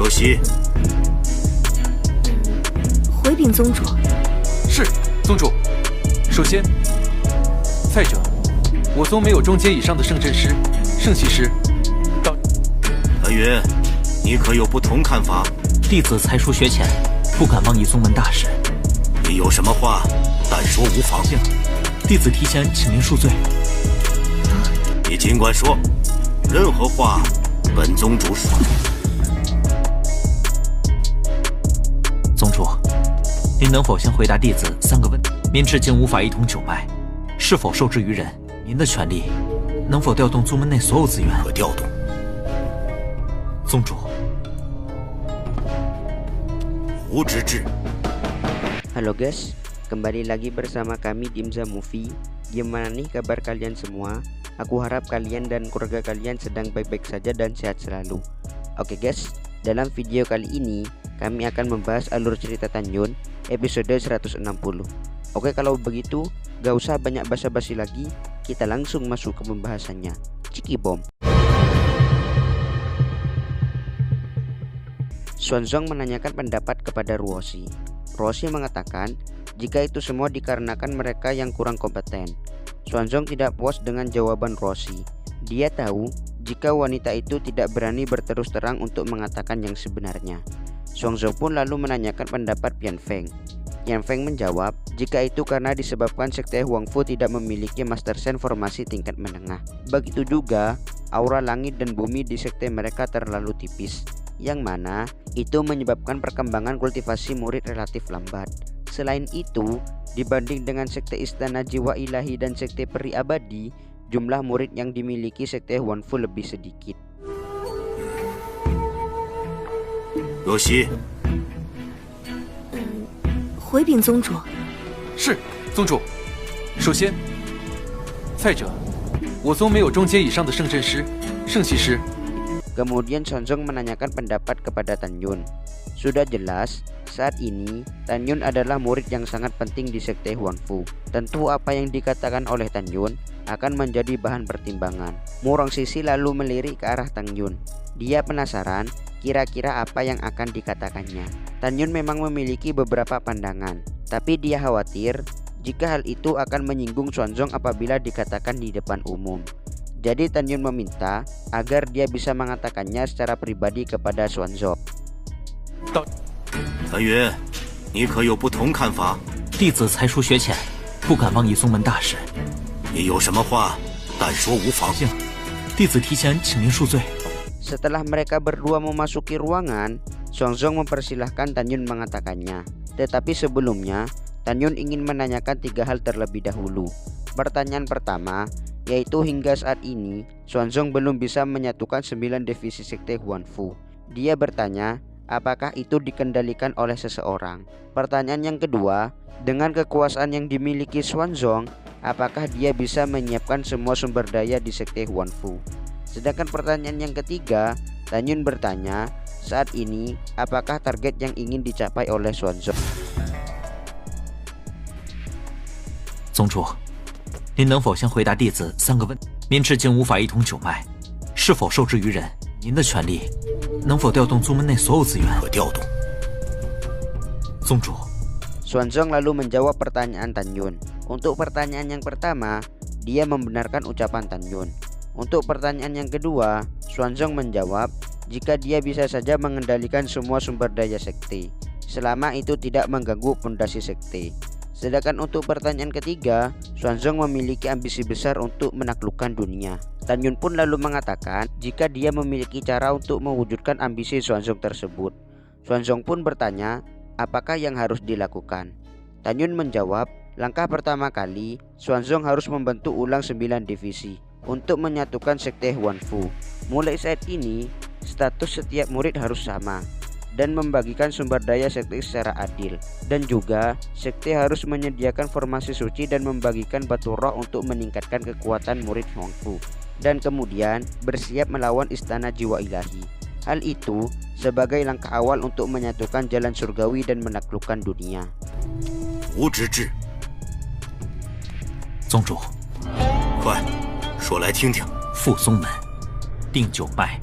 若曦，回禀宗主。是，宗主。首先，再者，我宗没有中阶以上的圣阵师、圣骑师。谭云，你可有不同看法？弟子才疏学浅，不敢妄议宗门大事。你有什么话，但说无妨。弟子提前请您恕罪。你尽管说，任何话，本宗主说。宗主，您能否先回答弟子3个问题？您至今无法一统九脉，是否受制于人？您的权力能否调动宗门内所有资源？可调动。宗主。无之治。 Halo guys, kembali lagi bersama kami Dimza Movie. Gimana nih kabar kalian semua? Aku harap kalian dan keluarga kalian sedang baik-baik saja dan sehat selalu. Oke guys, dalam video kali ini kami akan membahas alur cerita Tanyun episode 160. Oke, kalau begitu gak usah banyak basa-basi lagi, kita langsung masuk ke pembahasannya. Ciki bom. Xuanzong menanyakan pendapat kepada Ruoshi. Ruoshi mengatakan jika itu semua dikarenakan mereka yang kurang kompeten. Xuanzong tidak puas dengan jawaban Ruoshi. Dia tahu jika wanita itu tidak berani berterus terang untuk mengatakan yang sebenarnya. Xuanzong pun lalu menanyakan pendapat Yan Feng. Yan Feng menjawab jika itu karena disebabkan sekte Huangfu tidak memiliki Master Sen formasi tingkat menengah. Begitu juga aura langit dan bumi di sekte mereka terlalu tipis, yang mana itu menyebabkan perkembangan kultivasi murid relatif lambat. Selain itu, dibanding dengan sekte Istana Jiwa Ilahi dan sekte Peri Abadi, jumlah murid yang dimiliki sekte Huangfu lebih sedikit. 若曦，回禀宗主。是，宗主。首先，再者，我宗没有中阶以上的圣阵师、圣骑师。 Kemudian Xuanzong menanyakan pendapat kepada Tanyun. Sudah jelas, saat ini Tanyun adalah murid yang sangat penting di sekte Huangfu. Tentu apa yang dikatakan oleh Tanyun akan menjadi bahan pertimbangan. Murong Sisi lalu melirik ke arah Tanyun. Dia penasaran kira-kira apa yang akan dikatakannya. Tanyun memang memiliki beberapa pandangan, tapi dia khawatir jika hal itu akan menyinggung Xuanzong apabila dikatakan di depan umum. Jadi Tanyun meminta agar dia bisa mengatakannya secara pribadi kepada Xuanzong. 谭云，你可有不同看法？弟子才疏学浅，不敢妄议宗门大事。你有什么话，但说无妨。弟子提前请您恕罪。 Setelah mereka berdua memasuki ruangan, Xuanzong mempersilahkan Tanyun mengatakannya. Tetapi sebelumnya, Tanyun ingin menanyakan 3 hal terlebih dahulu. Pertanyaan pertama, yaitu hingga saat ini Xuanzong belum bisa menyatukan 9 divisi sekte Huangfu. Dia bertanya, apakah itu dikendalikan oleh seseorang? Pertanyaan yang kedua, dengan kekuasaan yang dimiliki Xuanzong, apakah dia bisa menyiapkan semua sumber daya di sekte Huangfu? Sedangkan pertanyaan yang ketiga, Tanyun bertanya, saat ini apakah target yang ingin dicapai oleh Xuanzong? 宗主，您能否先回答弟子3个问题？您至今无法一统九脉，是否受制于人？您的权力能否调动宗门内所有资源？可调动。宗主。Xuanzong lalu menjawab pertanyaan Tanyun. Untuk pertanyaan yang pertama, dia membenarkan ucapan Tanyun. Untuk pertanyaan yang kedua, Xuanzong menjawab jika dia bisa saja mengendalikan semua sumber daya sekte, selama itu tidak mengganggu pondasi sekte. Sedangkan untuk pertanyaan ketiga, Xuanzong memiliki ambisi besar untuk menaklukkan dunia. Tanyun pun lalu mengatakan jika dia memiliki cara untuk mewujudkan ambisi Xuanzong tersebut. Xuanzong pun bertanya, apakah yang harus dilakukan? Tanyun menjawab, langkah pertama kali, Xuanzong harus membentuk ulang 9 divisi untuk menyatukan sekte Huangfu. Mulai saat ini, status setiap murid harus sama dan membagikan sumber daya sekte secara adil. Dan juga, sekte harus menyediakan formasi suci dan membagikan batu roh untuk meningkatkan kekuatan murid Huangfu. Dan kemudian, bersiap melawan Istana Jiwa Ilahi. Hal itu sebagai langkah awal untuk menyatukan jalan surgawi dan menaklukkan dunia. 无之治。宗主，快，说来听听。副宗门，定九脉，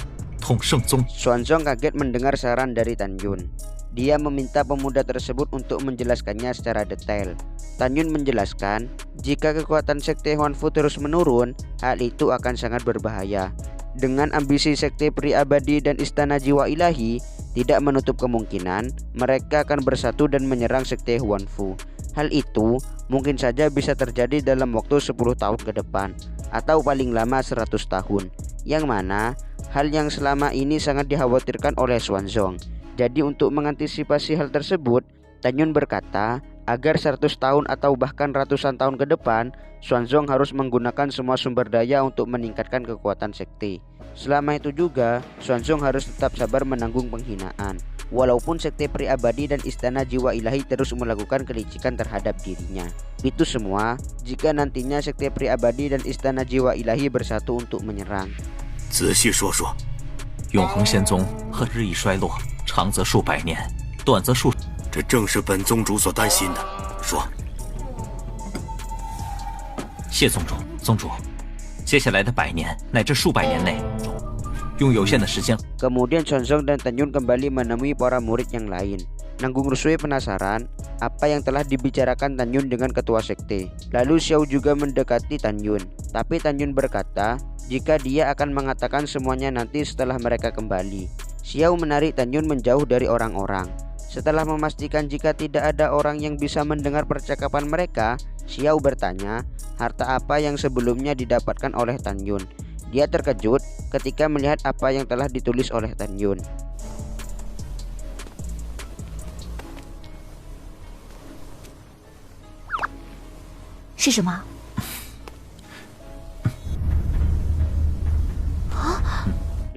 统圣宗。 Xuanzong kaget mendengar saran dari Tan Yun. Dia meminta pemuda tersebut untuk menjelaskannya secara detail. Tan Yun menjelaskan, jika kekuatan sekte Huanfu terus menurun, hal itu akan sangat berbahaya. Dengan ambisi sekte peri abadi dan istana jiwa ilahi, tidak menutup kemungkinan mereka akan bersatu dan menyerang sekte Huanfu. Hal itu mungkin saja bisa terjadi dalam waktu 10 tahun ke depan, atau paling lama 100 tahun, yang mana hal yang selama ini sangat dikhawatirkan oleh Xuanzong. Jadi untuk mengantisipasi hal tersebut, Tan Yun berkata agar 100 tahun atau bahkan ratusan tahun ke depan, Xuanzong harus menggunakan semua sumber daya untuk meningkatkan kekuatan sekte. Selama itu juga, Xuanzong harus tetap sabar menanggung penghinaan. Walaupun sekte peri abadi dan istana jiwa ilahi terus melakukan kelicikan terhadap dirinya. Itu semua jika nantinya sekte peri abadi dan istana jiwa ilahi bersatu untuk menyerang. 仔细说说。永恒仙宗和日益衰落，长则数百年，短则数。这正是本宗主所担心的。说。谢宗主，宗主，接下来的100年乃至数百年内，用有限的时间。 Kemudian Xuanzong dan Tan Yun kembali menemui para murid yang lain. Nanggung Rusui penasaran apa yang telah dibicarakan Tan Yun dengan ketua sekte. Lalu Xiao juga mendekati Tan Yun, tapi Tan Yun berkata jika dia akan mengatakan semuanya nanti setelah mereka kembali. Xiao menarik Tan Yun menjauh dari orang-orang. Setelah memastikan jika tidak ada orang yang bisa mendengar percakapan mereka, Xiao bertanya harta apa yang sebelumnya didapatkan oleh Tan Yun. Dia terkejut ketika melihat apa yang telah ditulis oleh Tan Yun.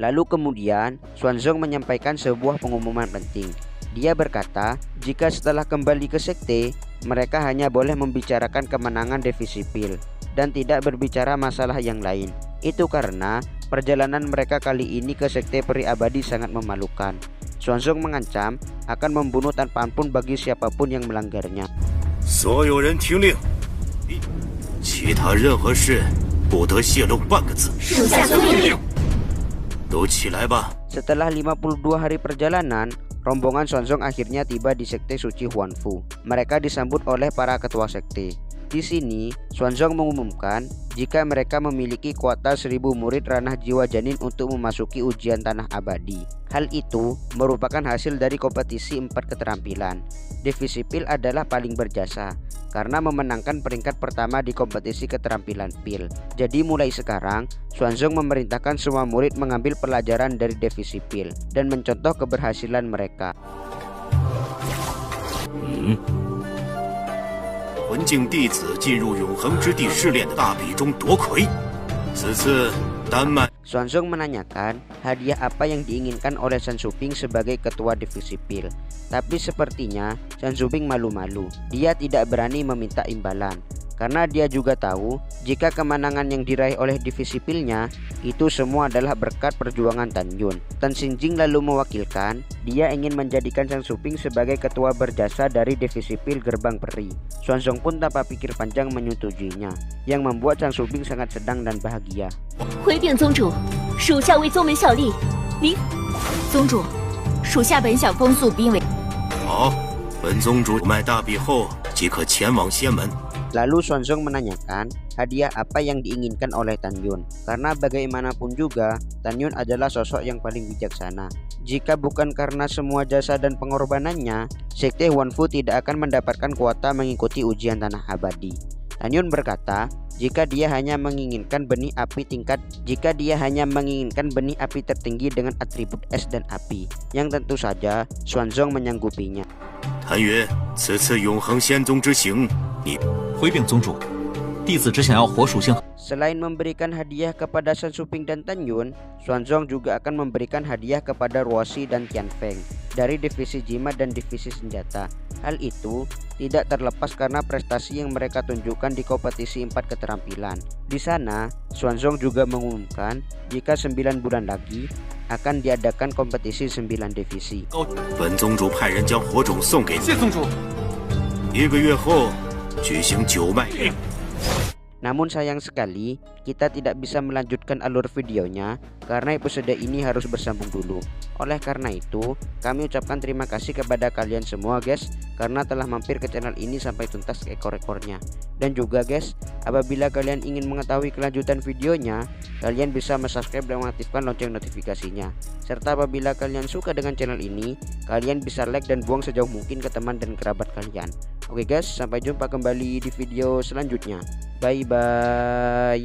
Lalu kemudian Xuanzong menyampaikan sebuah pengumuman penting. Dia berkata jika setelah kembali ke sekte, mereka hanya boleh membicarakan kemenangan Devi Sipil dan tidak berbicara masalah yang lain. Itu karena perjalanan mereka kali ini ke sekte peri abadi sangat memalukan. Xuanzong mengancam akan membunuh tanpa ampun bagi siapapun yang melanggarnya. 所有人听令，其他任何事不得泄露半个字。属下遵命。都起来吧。 Setelah 52 hari perjalanan, rombongan Xuanzong akhirnya tiba di sekte suci Huanfu. Mereka disambut oleh para ketua sekte. Di sini, Xuanzong mengumumkan jika mereka memiliki kuota 1000 murid ranah jiwa janin untuk memasuki ujian tanah abadi. Hal itu merupakan hasil dari kompetisi 4 keterampilan. Devi Sipil adalah paling berjasa karena memenangkan peringkat pertama di kompetisi keterampilan pil. Jadi mulai sekarang, Xuanzong memerintahkan semua murid mengambil pelajaran dari Devi Sipil dan mencontoh keberhasilan mereka. 魂境弟子进入永恒之地试炼的大比中夺魁，此次丹麦。 Xuanzong menanyakan hadiah apa yang diinginkan oleh San Suping sebagai ketua Devi Sipil. Tapi sepertinya San Suping malu-malu. Dia tidak berani meminta imbalan karena dia juga tahu jika kemenangan yang diraih oleh Devi Sipilnya itu semua adalah berkat perjuangan Tan Yun. Tan Xinjing lalu mewakilkan dia ingin menjadikan San Suping sebagai ketua berjasa dari Devi Sipil Gerbang Peri. Xuanzong pun tanpa pikir panjang menyetujuinya, yang membuat San Suping sangat senang dan bahagia. 回禀宗主，属下为宗门效力。宗主，属下本想封宿兵为。好，本宗主卖大比后即可前往仙门。 Lalu Xuanzong menanyakan hadiah apa yang diinginkan oleh Tan Yun. Karena bagaimanapun juga Tan Yun adalah sosok yang paling bijaksana. Jika bukan karena semua jasa dan pengorbanannya, sekte Huanfu tidak akan mendapatkan kuota mengikuti ujian tanah abadi. Tan Yun berkata jika dia hanya menginginkan benih api tertinggi dengan atribut es dan api, yang tentu saja Xuanzong menyanggupinya. 谭云，此次永恒仙宗之行，你 回禀宗主，弟子只想要火属性。 Selain memberikan hadiah kepada San Suping dan Tan Yun, Xuanzong juga akan memberikan hadiah kepada Ruoshi dan Tianfeng dari divisi jimat dan divisi senjata. Hal itu tidak terlepas karena prestasi yang mereka tunjukkan di kompetisi 4 keterampilan. Di sana, Xuanzong juga mengumumkan jika 9 bulan lagi akan diadakan kompetisi 9 divisi. 本宗主派人将火种送给你。谢宗主。1个月后举行9脉。 Namun sayang sekali, kita tidak bisa melanjutkan alur videonya karena episode ini harus bersambung dulu. Oleh karena itu, kami ucapkan terima kasih kepada kalian semua guys, karena telah mampir ke channel ini sampai tuntas ekor-ekornya. Dan juga guys, apabila kalian ingin mengetahui kelanjutan videonya, kalian bisa subscribe dan mengaktifkan lonceng notifikasinya. Serta apabila kalian suka dengan channel ini, kalian bisa like dan buang sejauh mungkin ke teman dan kerabat kalian. Oke guys, sampai jumpa kembali di video selanjutnya. Bye bye.